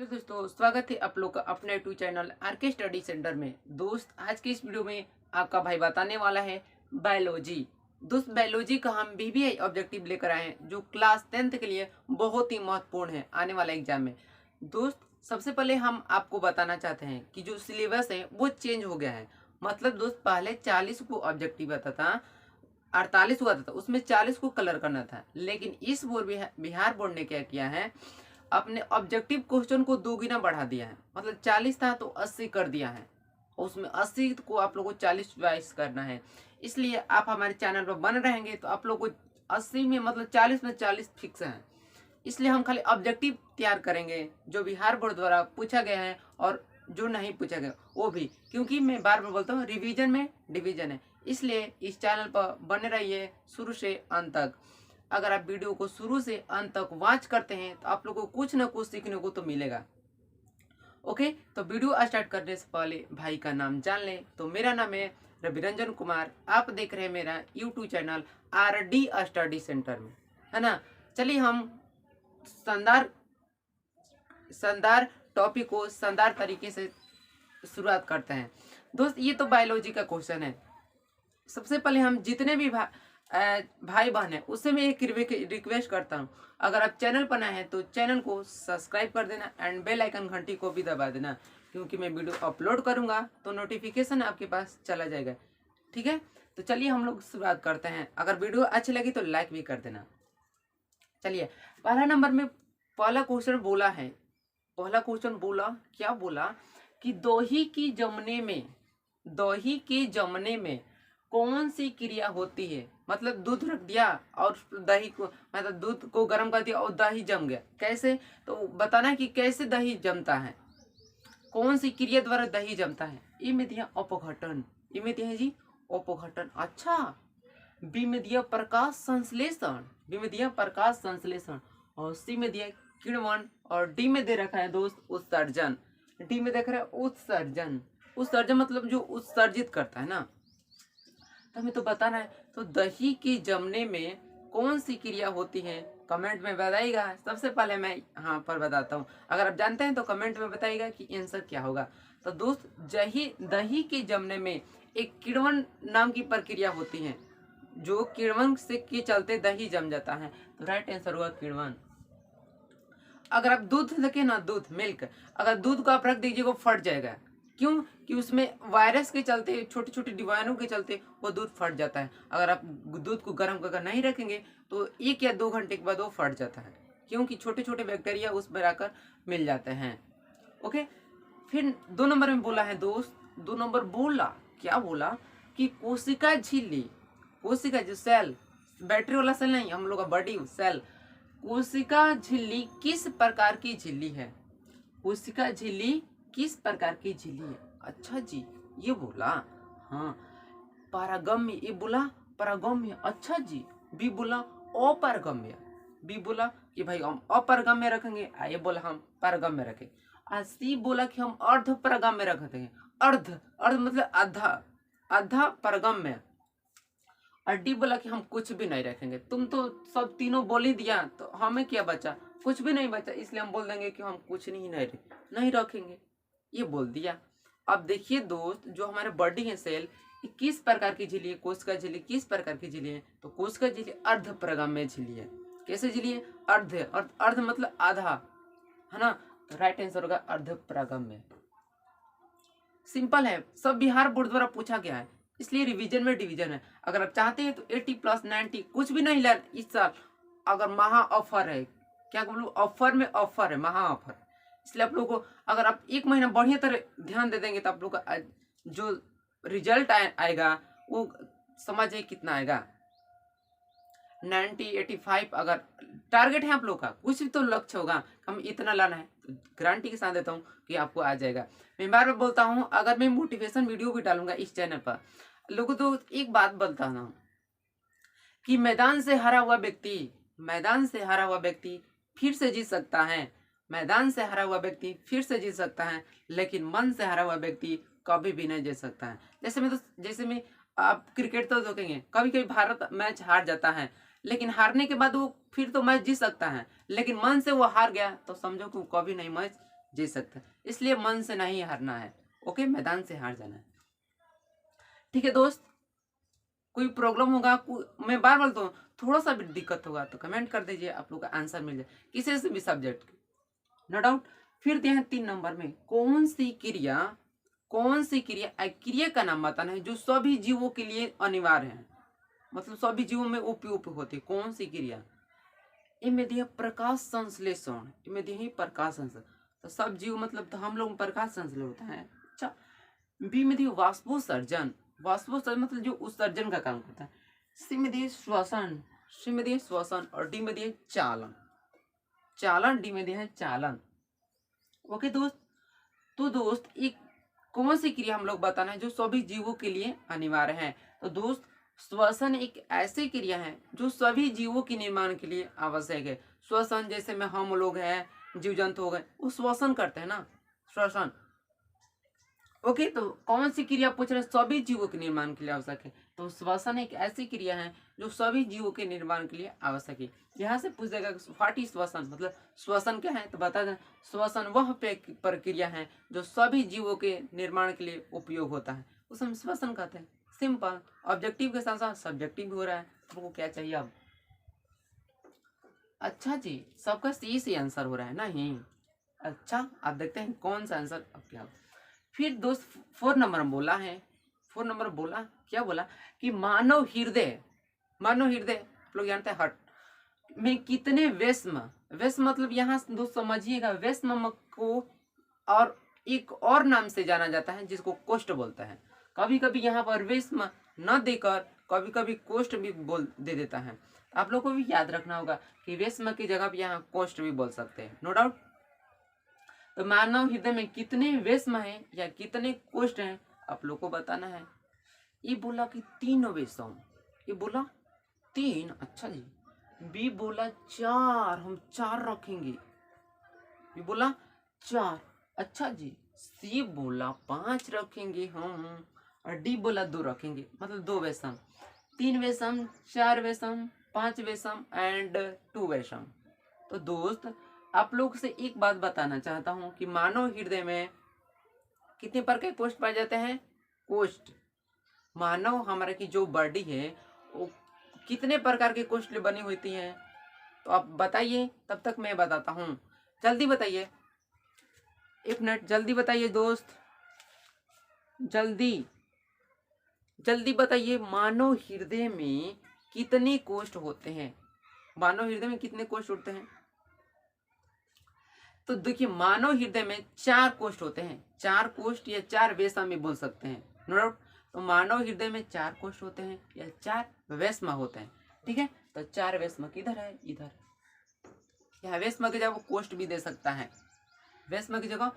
Hello दोस्तों, स्वागत है आप लोग का अपने YouTube channel RK study centre में। दोस्त, आज की इस वीडियो में आपका भाई बताने वाला है बायोलॉजी। दोस्त, बायोलॉजी का हम बीबीआई ऑब्जेक्टिव लेकर आए हैं जो क्लास 10th के लिए बहुत ही महत्वपूर्ण है आने वाले एग्जाम में। दोस्त, सबसे पहले हम आपको बताना चाहते हैं कि जो सिलेबस है वो चेंज हो गया है। मतलब दोस्त, पहले 40 को ऑब्जेक्टिव आता था, 48 हुआ था, उसमें 40 को कलर करना था। लेकिन इस बिहार बोर्ड ने क्या किया है, अपने ऑब्जेक्टिव क्वेश्चन को 2 गुना बढ़ा दिया है। मतलब 40 था तो 80 कर दिया है। उसमें 80 को आप लोगों को 40 चॉइस करना है। इसलिए आप हमारे चैनल पर बन रहेंगे तो आप लोग को 80 में मतलब 40 में 40 फिक्स है। इसलिए हम खाली ऑब्जेक्टिव तैयार करेंगे जो बिहार बोर्ड द्वारा पूछा गया है और जो नहीं पूछा गया वो भी, क्योंकि मैं बार बार बोलता हूँ रिवीजन में डिवीजन है। इसलिए इस चैनल पर बने रहिए शुरू से अंत तक। अगर आप वीडियो को शुरू से अंत तक वॉच करते हैं तो आप लोगों को कुछ ना कुछ सीखने को तो मिलेगा। ओके, तो वीडियो स्टार्ट करने से पहले भाई का नाम जान लें। तो मेरा नाम है रविरंजन कुमार, आप देख रहे हैं मेरा YouTube channel RD study centre में, है ना। चलिए हम शानदार शानदार टॉपिक को शानदार तरीके से शुरुआत करते हैं। दोस्त, ये तो बायोलॉजी का क्वेश्चन है। सबसे पहले हम जितने भी भाई बहन है उससे मैं एक रिक्वेस्ट करता हूँ, अगर आप चैनल पर नए हैं तो चैनल को सब्सक्राइब कर देना एंड बेल आइकन घंटी को भी दबा देना, क्योंकि मैं वीडियो अपलोड करूँगा तो नोटिफिकेशन आपके पास चला जाएगा। ठीक है, तो चलिए हम लोग शुरुआत करते हैं। अगर वीडियो अच्छी लगी तो लाइक भी कर देना। चलिए, पहला नंबर में पहला क्वेश्चन बोला है, पहला क्वेश्चन बोला क्या बोला कि दही के जमने में कौन सी क्रिया होती है। मतलब दूध रख दिया और दही को, मतलब दूध को गर्म कर दिया और दही जम गया। कैसे, तो बताना कि कैसे दही जमता है, कौन सी क्रिया द्वारा दही जमता है। ए में दिया अपघटन, ए में दिया है जी अपघटन। अच्छा, बी में दिया प्रकाश संश्लेषण, बी में दिया प्रकाश संश्लेषण, और सी में दिया किण्वन, और डी में दे रखा है दोस्त उत्सर्जन। डी में देख रहा है उत्सर्जन। उत्सर्जन मतलब जो उत्सर्जित करता है ना, तो हमें तो बताना है। तो दही के जमने में कौन सी क्रिया होती है, कमेंट में बताइएगा। सबसे पहले मैं यहाँ पर बताता हूँ, अगर आप जानते हैं तो कमेंट में बताइएगा कि आंसर क्या होगा। तो दोस्त, दही के जमने में एक किण्वन नाम की प्रक्रिया होती है, जो किण्वन से के चलते दही जम जाता है। तो राइट आंसर हुआ किण्वन। अगर आप दूध देखें ना, दूध मिल्क, अगर दूध को आप रख दीजिए वो फट जाएगा। क्यों? कि उसमें वायरस के चलते, छोटे छोटे जीवाणु के चलते वो दूध फट जाता है। अगर आप दूध को गर्म करके नहीं रखेंगे तो 1 या 2 घंटे के बाद वो फट जाता है, क्योंकि छोटे छोटे बैक्टीरिया उसमें आकर मिल जाते हैं। ओके, फिर 2 नंबर में बोला है दोस्त, 2 नंबर बोला क्या बोला कि कोशिका झिल्ली, कोशिका जो सेल, बैटरी वाला सेल नहीं, हम लोग का बॉडी सेल, कोशिका झिल्ली किस प्रकार की झिल्ली है। कोशिका झिल्ली किस प्रकार की झिल्ली है। अच्छा जी, ये बोला। हाँ, पारगम्य, ये बोला पारगम्य। अच्छा जी, बी बोला अपारगम्य, बी बोला कि भाई हम अपारगम्य रखेंगे, ये बोला हम पारगम्य रखेंगे। सी बोला कि हम अर्ध पारगम्य रखते हैं। अर्ध, अर्ध मतलब आधा, आधा पारगम्य। और डी बोला कि हम कुछ भी नहीं रखेंगे। तुम तो सब तीनों बोल ही दिया, तो हमें क्या बचा, कुछ भी नहीं बचा, इसलिए हम बोल देंगे कि हम कुछ नहीं रखेंगे, ये बोल दिया। अब देखिए दोस्त, जो हमारे बॉडी है सेल, किस प्रकार की झिल्ली है, कोशिका झिल्ली किस प्रकार की झिल्ली है। तो कोशिका झिल्ली अर्ध पारगम्य झिल्ली है। कैसे झिल्ली है, अर्ध है, अर्ध मतलब आधा, है ना। तो राइट आंसर होगा अर्ध पारगम्य। सिंपल है, सब बिहार बोर्ड द्वारा पूछा गया है, इसलिए रिवीजन में डिवीजन है। अगर आप चाहते हैं तो 80 प्लस 90 कुछ भी नहीं ला इस साल, अगर महा ऑफर है, क्या बोलूं, ऑफर में ऑफर है, महा ऑफर। इसलिए आप लोग को, अगर आप 1 महीना बढ़िया तरह ध्यान दे देंगे तो आप लोग का जो रिजल्ट आएगा वो समझिए कितना आएगा। 90 85 अगर टारगेट है आप लोग का, कुछ भी तो लक्ष्य होगा, हम इतना लाना है, तो गारंटी के साथ देता हूँ कि आपको आ जाएगा। मैं बार बार बोलता हूँ, अगर मैं मोटिवेशन वीडियो भी डालूंगा इस चैनल पर, लोगों तो एक बात बोलता हूँ कि मैदान से हारा हुआ व्यक्ति फिर से जीत सकता है, मैदान से हारा हुआ व्यक्ति फिर से जीत सकता है, लेकिन मन से हारा हुआ व्यक्ति कभी भी नहीं जीत सकता है। जैसे में आप क्रिकेट तो देखेंगे, कभी कभी भारत मैच हार जाता है, लेकिन हारने के बाद वो फिर तो मैच जीत सकता है, लेकिन मन से वो हार गया तो समझो कि वो कभी नहीं मैच जी सकता है। इसलिए मन से नहीं हारना है, ओके, मैदान से हार जाना है। ठीक है दोस्त, कोई प्रॉब्लम होगा, मैं बार बोलता हूँ, थोड़ा सा भी दिक्कत होगा तो कमेंट कर दीजिए, आप लोग का आंसर मिल जाए किसी से भी सब्जेक्ट के, नो डाउट। फिर दिया है 3 नंबर में, कौन सी क्रिया क्रिया का नाम बताना है जो सभी जीवों के लिए अनिवार्य है, मतलब सभी जीवों में उपयोग होती है, कौन सी क्रिया। इनमें दिया प्रकाश संश्लेषण, इनमें दिया प्रकाश संश्लेषण, तो सब जीव मतलब तो हम लोग में प्रकाश संश्लेषण होता है। अच्छा, बी में दिया वाष्पोत्सर्जन, वाष्पोत्सर्जन मतलब जो उत्सर्जन का काम करता है। सी में दिया श्वसन, सी में दिया श्वसन, और डी में दिया चालन, चालन, डी में दिया है चालन। ओके दोस्त, तो दोस्त एक कौन सी क्रिया हम लोग बताना है जो सभी जीवों के लिए अनिवार्य है। तो दोस्त श्वसन एक ऐसी क्रिया है जो सभी जीवों के निर्माण के लिए आवश्यक है। श्वसन जैसे में हम लोग हैं, जीव जंतु हो गए, वो श्वसन करते हैं ना, श्वसन। ओके, तो कौन सी क्रिया पूछ रहे हैं, सभी जीवों के निर्माण के लिए आवश्यक है। तो श्वसन एक ऐसी क्रिया है जो सभी जीवों के निर्माण के लिए आवश्यक है। यहाँ से पूछ देगा व्हाट इज श्वसन, मतलब श्वसन क्या है, तो बता दें श्वसन वह प्रक्रिया है जो सभी जीवों के निर्माण के लिए उपयोग होता है, उसे हम श्वसन कहते हैं। सिंपल, ऑब्जेक्टिव के साथ साथ सब्जेक्टिव भी हो रहा है, आपको क्या चाहिए अब। अच्छा जी, सबका सी आंसर हो रहा है नहीं। अच्छा, आप देखते हैं कौन सा आंसर अब क्या। फिर दोस्त 4 नंबर में बोला है, 4 नंबर बोला क्या, बोला कि मानव हृदय, मानव हृदय आप लोग जानते हैं हार्ट में कितने वेश्म, वेश्म मतलब यहाँ दोस्त समझिएगा, वेश्म को और एक और नाम से जाना जाता है जिसको कोष्ठ बोलता है। कभी कभी यहाँ पर वेश्म न देकर कभी कभी कोष्ठ भी बोल दे देता है, आप लोग को भी याद रखना होगा कि वेश्म की जगह भी यहाँ कोष्ठ भी बोल सकते हैं, नो डाउट। तो मानव हृदय में कितने वेश्म हैं या कितने कोष्ठ हैं, आप लोग को बताना है। ये बोला कि 3 वेश्म, ये बोला 3, अच्छा जी। बी बोला 4, हम 4 रखेंगे, बी बोला 4, अच्छा जी। सी बोला 5 रखेंगे हम, और डी बोला 2 रखेंगे, मतलब 2 वेश्म, 3 वेश्म, 4 वेश्म, 5 वेश्म एंड 2 वेश्म। तो दोस्त आप लोग से एक बात बताना चाहता हूं कि मानव हृदय में कितने प्रकार के कोष्ठ पाए जाते हैं, कोष्ठ। मानव हमारे की जो बॉडी है वो कितने प्रकार के कोष्ठ बनी होती है, तो आप बताइए, तब तक मैं बताता हूं, जल्दी बताइए, 1 मिनट जल्दी बताइए दोस्त, जल्दी जल्दी बताइए, मानव हृदय में कितने कोष्ठ होते हैं, मानव हृदय में कितने कोष्ठ होते हैं। तो देखिए मानव हृदय में 4 कोष्ठ होते हैं, 4 कोष्ठ या 4 वेश्म में बोल सकते हैं, नो डाउट। तो मानव हृदय में 4 कोष्ठ होते हैं या 4 वेश्म होते हैं, ठीक है। तो 4 वेश्म किधर है, इधर, यहाँ वेश्म की जगह कोष्ठ भी दे सकता है, वेश्म की जगह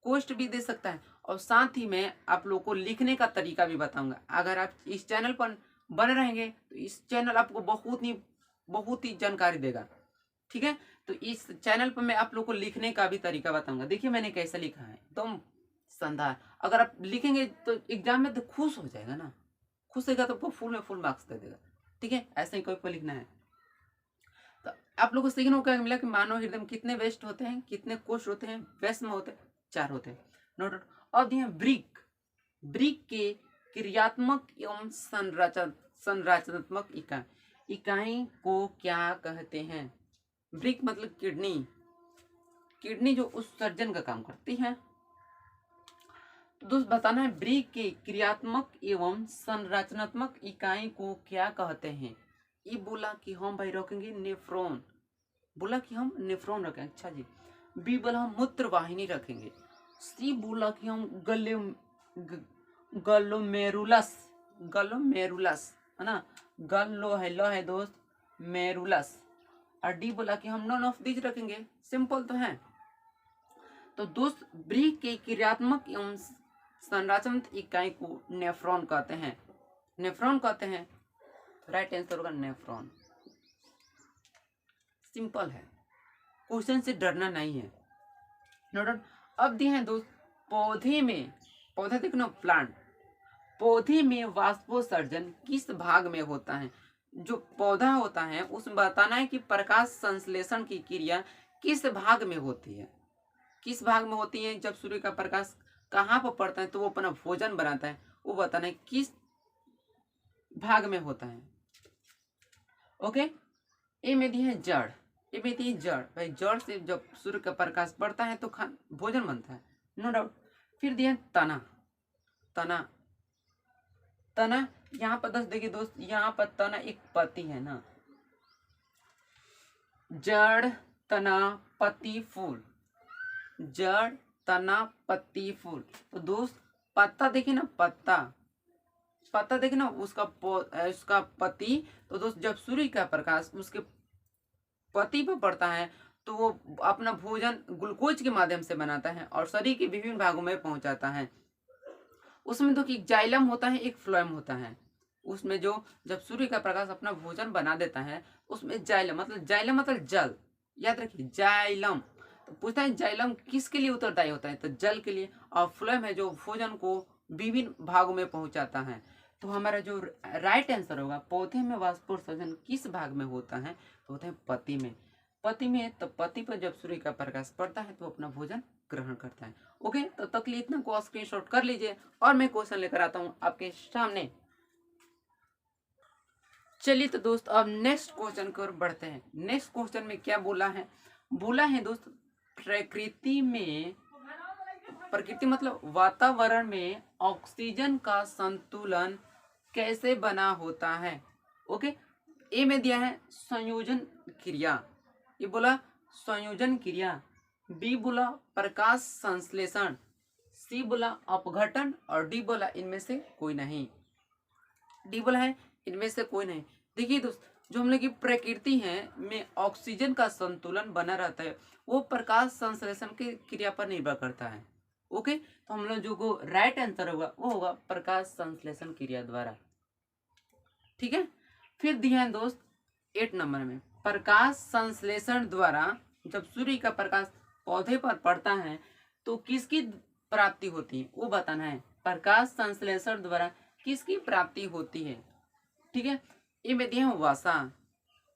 कोष्ठ भी दे सकता है। और साथ ही मैं आप लोग को लिखने का तरीका भी बताऊंगा। अगर आप इस चैनल पर बने रहेंगे तो इस चैनल आपको बहुत ही जानकारी देगा, ठीक है। तो इस चैनल पर मैं आप लोग को लिखने का भी तरीका बताऊंगा। देखिए मैंने कैसे लिखा है, एकदम शानदार। अगर आप लिखेंगे तो एग्जाम में तो खुश हो जाएगा ना, खुश होगा तो आपको फुल में फुल मार्क्स दे देगा, ठीक है। ऐसे ही कोई को लिखना है। तो आप लोग को सीखने को क्या मिला कि मानव हृदय में कितने वेस्ट होते हैं, कितने कोष होते हैं, वेस्ट में होते हैं 4 होते हैं, नोट डाउन। अब दिए ब्रिक, ब्रिक के क्रियात्मक एवं संरचनात्मक इकाई को क्या कहते हैं। ब्रिक मतलब किडनी, किडनी जो उत्सर्जन का काम करती है। तो दोस्त बताना है ब्रिक के क्रियात्मक एवं संरचनात्मक इकाई को क्या कहते हैं। ये बोला कि हम भाई रखेंगे नेफ्रॉन, बोला कि हम नेफ्रॉन रखेंगे, अच्छा जी। बी बोला हम मूत्र वाहिनी रखेंगे। सी बोला कि हम गलोमेरुलस, गलोमेरुलस है ना, गलो है, लो है दोस्त, मेरुलस। और डी बोला कि हम नॉन ऑफ दिस रखेंगे, सिंपल तो है। तो दोस्त ब्रिक के क्रियात्मक एवं संरचनात्मक इकाई को नेफ्रॉन कहते हैं, नेफ्रॉन कहते हैं। राइट आंसर होगा नेफ्रॉन, सिंपल है, क्वेश्चन से डरना नहीं है, नो डाउट। अब दिए हैं दोस्त पौधे में, पौधा देखना प्लांट, पौधे में वाष्पोत्सर्जन किस भाग में होता है। जो पौधा होता है उसमें बताना है कि प्रकाश संश्लेषण की क्रिया किस भाग में होती है। किस भाग में होती है, जब सूर्य का प्रकाश कहाँ पर पड़ता है तो वो अपना भोजन बनाता है, वो बताना है किस भाग में होता है। ओके, ए में दी है जड़, ए में दी है जड़, भाई जड़ से जब सूर्य का प्रकाश पड़ता है तो भोजन बनता है, नो डाउट। फिर दिया है तना, तना, तना यहाँ पर दोस्त देखिए दोस्त, यहाँ पर तना एक पत्ती है ना, जड़ तना पत्ती फूल, जड़ तना पत्ती फूल। तो दोस्त पत्ता देखिए ना, पत्ता, पत्ता देखिए ना, उसका पत्ती। तो दोस्त जब सूर्य का प्रकाश उसके पत्ती पर पड़ता है तो वो अपना भोजन ग्लूकोज के माध्यम से बनाता है और शरीर के विभिन्न भागों में पहुंचाता है। उसमें तो एक जाइलम होता है, एक फ्लोएम होता है। उसमें जो जब सूर्य का प्रकाश अपना भोजन बना देता है, उसमें जाइलम मतलब जल, याद रखिए जाइलम। तो पूछता है जाइलम किसके लिए उत्तरदायी होता है, तो जल के लिए। और फ्लोएम है जो भोजन को विभिन्न भागों में पहुंचाता है। तो हमारा जो राइट आंसर होगा, पौधे में वाष्पोत्सर्जन किस भाग में होता है, तो होता है पत्ती में, पत्ती में। तो पत्ती पर जब सूर्य का प्रकाश पड़ता है तो अपना भोजन ग्रहण करता है। ओके, तो तक लिए इतना को स्क्रीनशॉट कर लीजिए और मैं क्वेश्चन लेकर आता हूं आपके सामने। चलिए तो दोस्त अब नेक्स्ट क्वेश्चन की ओर बढ़ते हैं। नेक्स्ट क्वेश्चन में क्या बोला है दोस्त, प्रकृति में, प्रकृति मतलब वातावरण में ऑक्सीजन का संतुलन कैसे बना होता है। ओके, ए में दिया है संयोजन क्रिया, ये बोला संयोजन क्रिया, बी बोला प्रकाश संश्लेषण, सी बोला अपघटन और डी बोला इनमें से कोई नहीं। डी बोला है इनमें से कोई नहीं। देखिए दोस्त, जो हम लोग की प्रकृति है में ऑक्सीजन का संतुलन बना रहता है, वो प्रकाश संश्लेषण की क्रिया पर निर्भर करता है। ओके, तो हम लोग जो राइट आंसर होगा वो होगा प्रकाश संश्लेषण क्रिया द्वारा। ठीक है, फिर दिया है दोस्त 8 नंबर में, प्रकाश संश्लेषण द्वारा जब सूर्य का प्रकाश पौधे पर पड़ता है तो किसकी प्राप्ति होती है, वो बताना है। प्रकाश संश्लेषण द्वारा किसकी प्राप्ति होती है। ठीक है, ए में दिया है वसा,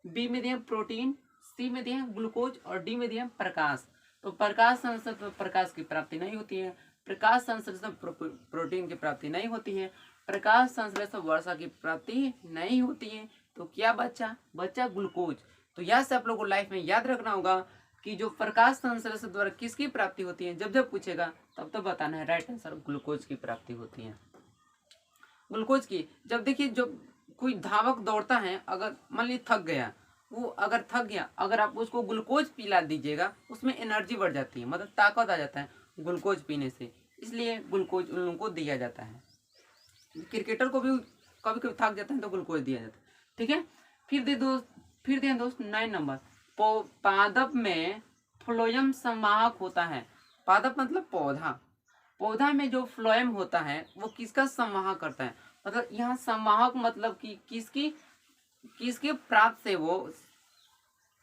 बी में दिया प्रोटीन, सी में दिया ग्लूकोज और डी में दिया प्रकाश। तो प्रकाश संश्लेषण प्रकाश की प्राप्ति नहीं होती है, प्रकाश संश्लेषण प्रोटीन की प्राप्ति नहीं होती है, प्रकाश संश्लेषण वर्षा की प्राप्ति नहीं होती है। तो क्या बच्चा ग्लूकोज। तो यह से आप लोगों को लाइफ में याद रखना होगा कि जो प्रकाश संश्लेषण द्वारा किसकी प्राप्ति होती है, जब जब पूछेगा तब तो बताना है राइट आंसर ग्लूकोज की प्राप्ति होती है। ग्लूकोज की, जब देखिए जब कोई धावक दौड़ता है, अगर मान लीजिए थक गया, वो अगर थक गया, अगर आप उसको ग्लूकोज पिला दीजिएगा उसमें एनर्जी बढ़ जाती है, मतलब ताकत आ जाता है ग्लूकोज पीने से, इसलिए ग्लूकोज उन लोगों को दिया जाता है। क्रिकेटर को भी कभी कभी थक जाता है तो ग्लूकोज दिया जाता है। ठीक है, फिर दे दोस्त 9 नंबर, पादप में फ्लोएम संवाहक होता है। पादप मतलब पौधा, पौधा में जो फ्लोएम होता है वो किसका संवाहक करता है, मतलब यहाँ संवाहक मतलब कि किसके प्राप्त से वो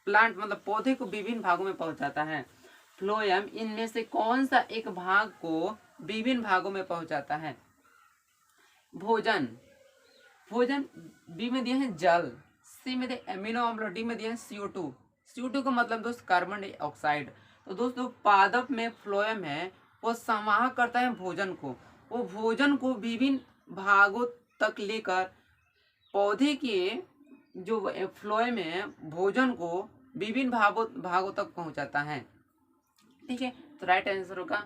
प्लांट मतलब पौधे को विभिन्न भागों में पहुंचाता है। फ्लोएम इनमें से कौन सा एक भाग को विभिन्न भागों में पहुंचाता है। भोजन, बी में दिया है जल, सी में दिया एमिनो अम्ल, डी में दिया है CO2। CO2 का मतलब दोस्त कार्बन डाइऑक्साइड। तो दोस्तों पादप में फ्लोएम है वो संवाहक करता है भोजन को, वो भोजन को विभिन्न भागों तक लेकर पौधे के जो फ्लोएम है भोजन को विभिन्न भागों तक पहुंचाता है। ठीक है, तो राइट आंसर होगा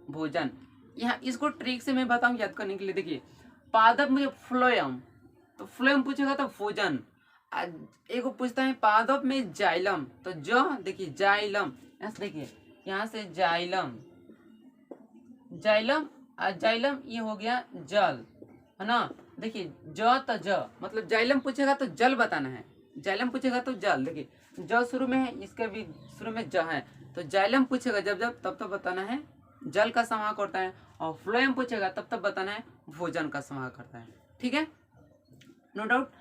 भोजन। यहाँ इसको ट्रिक से मैं बताऊं याद करने के लिए। देखिए पादप में फ्लोएम, तो फ्लोएम पूछेगा तो भोजन। एक पूछता है पादप में जाइलम, तो जो देखिए जाइलम, यहाँ से देखिए यहाँ से जाइलम ये हो गया जल, है ना। देखिए ज मतलब जाइलम पूछेगा तो जल बताना है, जाइलम पूछेगा तो जल। देखिए ज शुरू में है, इसके भी शुरू में ज है, तो जाइलम पूछेगा जब तब तो बताना है जल का संवाहक करता है, और फ्लोएम पूछेगा तब बताना है भोजन का संवाहक करता है। ठीक है, नो डाउट।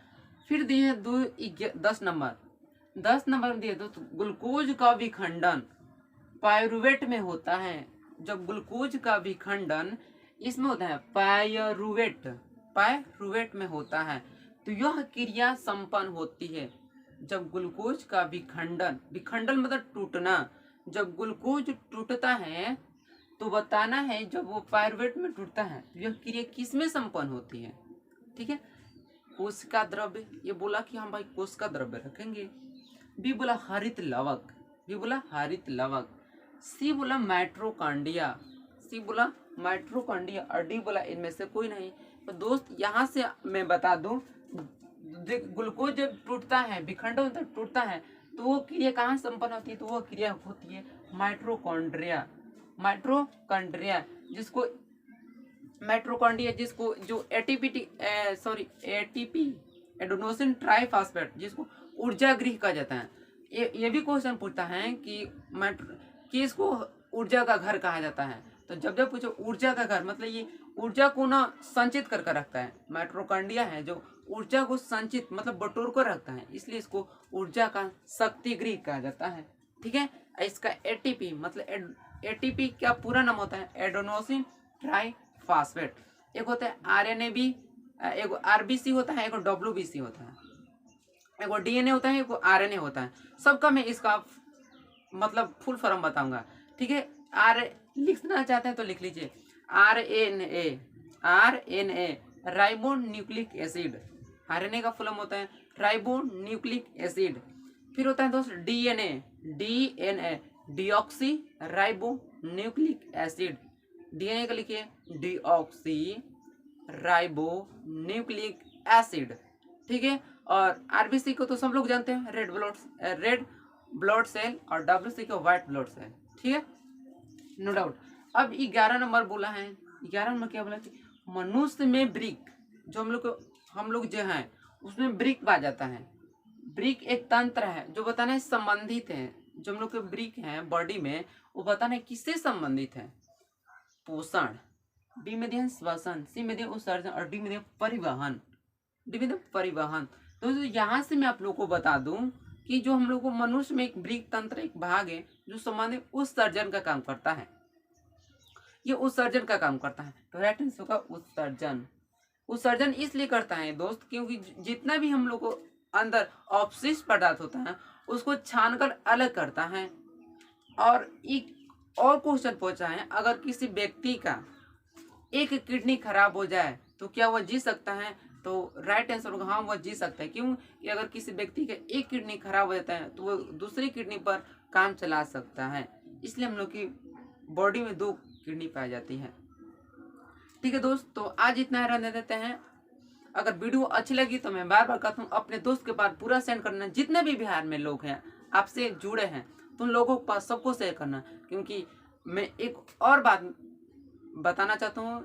फिर दिए 10 नंबर में दिए दोस्तों, ग्लूकोज का विखंडन पायरुवेट में होता है। जब ग्लूकोज का विखंडन इसमें होता है पायरुवेट में होता है, तो यह क्रिया संपन्न होती है जब ग्लूकोज का विखंडन मतलब टूटना, जब ग्लूकोज टूटता है तो बताना है जब वो पायरुवेट में टूटता है तो यह क्रिया किस में संपन्न होती है। ठीक है, कोशिका द्रव्य, ये बोला कि हम भाई कोशिका द्रव्य रखेंगे। बी बोला हरित लवक, बी बोला हरित लवक। सी बोला माइटोकॉन्ड्रिया, सी बोला माइटोकॉन्ड्रिया। और डी बोला इनमें से कोई नहीं। तो दोस्त यहाँ से मैं बता दूं, ग्लूकोज जब टूटता है, विखंडन तक टूटता है, तो वो क्रिया कहाँ संपन्न होती है, तो वो क्रिया होती है माइटोकॉन्ड्रिया, माइटोकॉन्ड्रिया, जिसको माइटोकॉन्ड्रिया, जिसको जो एटीपी एडेनोसिन ट्राइफॉस्फेट, जिसको ऊर्जा गृह कहा जाता है। ये भी क्वेश्चन पूछता है कि इसको ऊर्जा का घर कहा जाता है। तो जब पूछो ऊर्जा का घर, मतलब ये ऊर्जा को ना संचित करके रखता है। माइटोकॉन्ड्रिया है जो ऊर्जा को संचित मतलब बटोर कर रखता है, इसलिए इसको ऊर्जा का शक्ति गृह कहा जाता है। ठीक है, इसका एटीपी मतलब एटीपी क्या पूरा नाम होता है, एडेनोसिन ट्राइफॉस्फेट। एक होता है आरएनए भी, एक आरबीसी होता है, एक डब्ल्यूबीसी होता है, एक डीएनए होता है, एक आरएनए होता है। सबका मैं इसका मतलब फुल फॉर्म बताऊंगा। ठीक है, लिखना चाहते हैं तो लिख लीजिए, RNA ribo nucleic acid. RNA का फुल फॉर्म होता है राइबो न्यूक्लिक एसिड। फिर होता है दोस्त DNA deoxy ribo nucleic acid. DNA का लिखिए डीऑक्सी राइबो न्यूक्लिक एसिड। ठीक है, और आरबीसी को तो सब लोग जानते हैं, रेड ब्लड सेल, और डब्ल्यूसी को व्हाइट ब्लड सेल। ठीक है, नो डाउट। अब 11 नंबर बोला है, 11 नंबर क्या बोला कि मनुष्य में ब्रिक, जो हम लोग जो हैं उसमें ब्रिक पा जाता है। ब्रिक एक तंत्र है जो बताना है संबंधित है, जो हम लोग के ब्रिक हैं बॉडी में, वो बताना है किससे संबंधित है, पोषण, बी में दिया श्वसन, सी में दिया उत्सर्जन, और डी में दिया परिवहन, डी में दिया परिवहन। तो यहाँ से मैं आप लोग को बता दूं कि जो हम लोग को मनुष्य में एक ब्रिक तंत्र एक भाग है जो संबंधित उत्सर्जन का काम करता है, ये उत्सर्जन का काम करता है। तो राइट आंसर होगा उत्सर्जन। उत्सर्जन इसलिए करता है दोस्त क्योंकि जितना भी हम लोग को अंदर अपशिष्ट पदार्थ होता है उसको छानकर अलग करता है। और एक और क्वेश्चन पूछा है, अगर किसी व्यक्ति का एक किडनी खराब हो जाए तो क्या वह जी सकता है, तो राइट आंसर होगा हाँ वह जी सकता है। क्यों कि अगर किसी व्यक्ति का एक किडनी खराब हो जाता है तो वह दूसरी किडनी पर काम चला सकता है, इसलिए हम लोग की बॉडी में 2 किडनी पाई जाती है। ठीक है दोस्त, तो आज इतना रहने देते हैं। अगर वीडियो अच्छी लगी तो मैं बार बार कहता हूँ अपने दोस्त के पास पूरा सेंड करना, जितने भी बिहार में लोग हैं आपसे जुड़े हैं तो उन लोगों के पास सबको शेयर करना। क्योंकि मैं एक और बात बताना चाहता हूँ,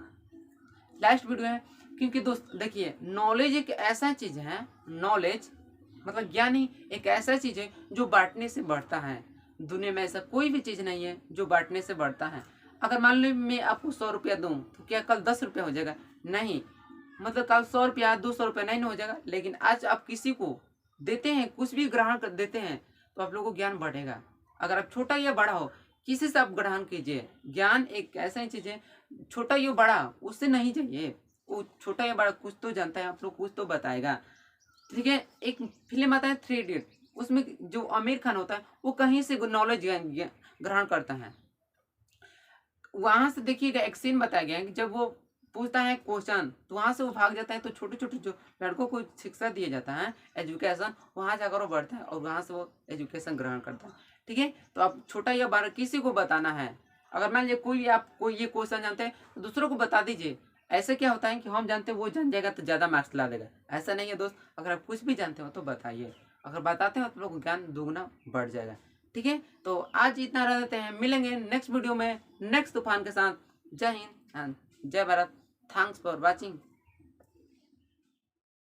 लास्ट वीडियो है, क्योंकि दोस्त देखिए नॉलेज एक ऐसा चीज़ है, नॉलेज मतलब ज्ञान ही एक ऐसा चीज़ है जो बांटने से बढ़ता है। दुनिया में ऐसा कोई भी चीज़ नहीं है जो बांटने से बढ़ता है। अगर मान लो मैं आपको 100 रुपया दूँ तो क्या कल 10 रुपया हो जाएगा? नहीं, मतलब कल 100 रुपया 200 रुपया नहीं हो जाएगा। लेकिन आज आप किसी को देते हैं, कुछ भी ग्रहण कर देते हैं तो आप लोगों को ज्ञान बढ़ेगा। अगर आप छोटा या बड़ा हो किसी से आप ग्रहण कीजिए। ज्ञान एक ऐसा ही चीज़ है, छोटा या बड़ा उससे नहीं चाहिए, वो छोटा या बड़ा कुछ तो जानता है, आप लोग कुछ तो बताएगा। ठीक है, एक फिल्म आता है 3 इडियट, उसमें जो आमिर खान होता है वो कहीं से नॉलेज ग्रहण करता है। वहां से देखिएगा एक सीन बताया गया है कि जब वो पूछता है क्वेश्चन तो वहां से वो भाग जाता है, तो छोटे छोटे जो लड़कों को शिक्षा दिया जाता है एजुकेशन, वहां जाकर वो बढ़ता है और वहां से वो एजुकेशन ग्रहण करता है। ठीक है, तो आप छोटा या बड़ा किसी को बताना है। अगर मान लीजिए कोई ये क्वेश्चन जानते हैं तो दूसरों को बता दीजिए। ऐसे क्या होता है कि हम जानते हैं वो जान जाएगा तो ज़्यादा मार्क्स ला देगा, ऐसा नहीं है दोस्त। अगर आप कुछ भी जानते हो तो बताइए, अगर बताते हो तो लोग ज्ञान दुगना बढ़ जाएगा। ठीक है, तो आज इतना रह देते हैं, मिलेंगे नेक्स्ट वीडियो में नेक्स्ट तूफान के साथ। जय हिंद एंड जय भारत। Thanks for watching.